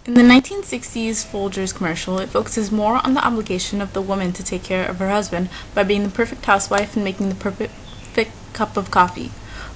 In the 1960s Folgers commercial, it focuses more on the obligation of the woman to take care of her husband by being the perfect housewife and making the perfect cup of coffee.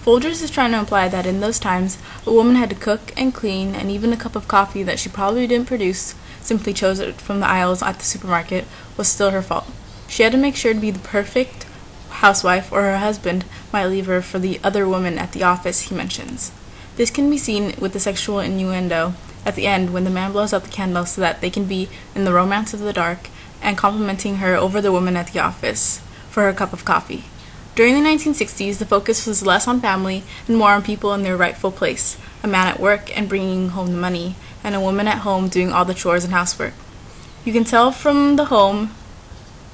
Folgers is trying to imply that in those times, a woman had to cook and clean, and even a cup of coffee that she probably didn't produce, simply chose it from the aisles at the supermarket, was still her fault. She had to make sure to be the perfect housewife, or her husband might leave her for the other woman at the office, he mentions. This can be seen with the sexual innuendo at the end when the man blows out the candle so that they can be in the romance of the dark and complimenting her over the woman at the office for her cup of coffee. During the 1960s, the focus was less on family and more on people in their rightful place, a man at work and bringing home the money, and a woman at home doing all the chores and housework. You can tell from the home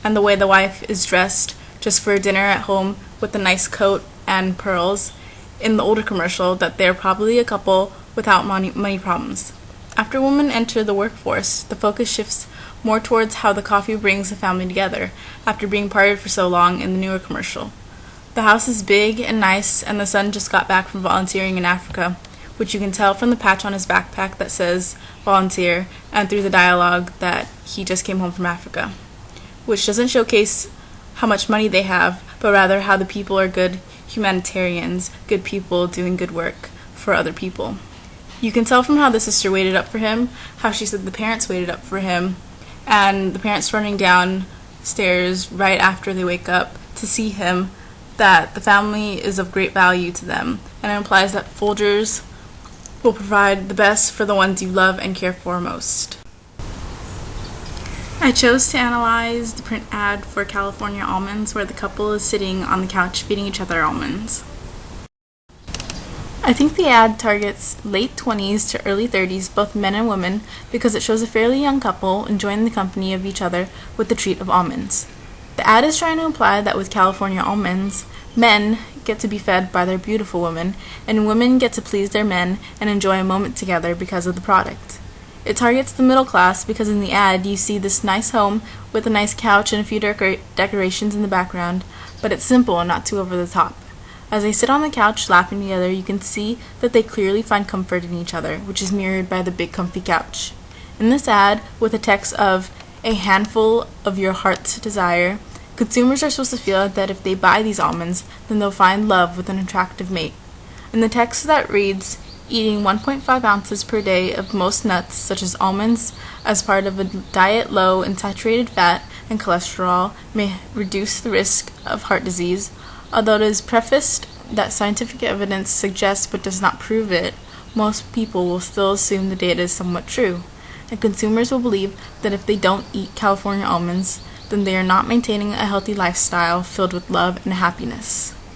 and the way the wife is dressed just for dinner at home with a nice coat and pearls in the older commercial that they're probably a couple without money problems. After women enter the workforce, the focus shifts more towards how the coffee brings the family together after being parted for so long in the newer commercial. The house is big and nice, and the son just got back from volunteering in Africa, which you can tell from the patch on his backpack that says volunteer and through the dialogue that he just came home from Africa, which doesn't showcase how much money they have, but rather how the people are good humanitarians, good people doing good work for other people. You can tell from how the sister waited up for him, how she said the parents waited up for him, and the parents running downstairs right after they wake up to see him, that the family is of great value to them, and it implies that Folgers will provide the best for the ones you love and care for most. I chose to analyze the print ad for California Almonds where the couple is sitting on the couch feeding each other almonds. I think the ad targets late 20s to early 30s, both men and women, because it shows a fairly young couple enjoying the company of each other with the treat of almonds. The ad is trying to imply that with California Almonds, men get to be fed by their beautiful women, and women get to please their men and enjoy a moment together because of the product. It targets the middle class because in the ad you see this nice home with a nice couch and a few decorations in the background, but it's simple and not too over the top. As they sit on the couch laughing together, you can see that they clearly find comfort in each other, which is mirrored by the big comfy couch. In this ad, with a text of a handful of your heart's desire, consumers are supposed to feel that if they buy these almonds, then they'll find love with an attractive mate. In the text that reads, eating 1.5 ounces per day of most nuts, such as almonds, as part of a diet low in saturated fat and cholesterol may reduce the risk of heart disease. Although it is prefaced that scientific evidence suggests but does not prove it, most people will still assume the data is somewhat true, and consumers will believe that if they don't eat California almonds, then they are not maintaining a healthy lifestyle filled with love and happiness.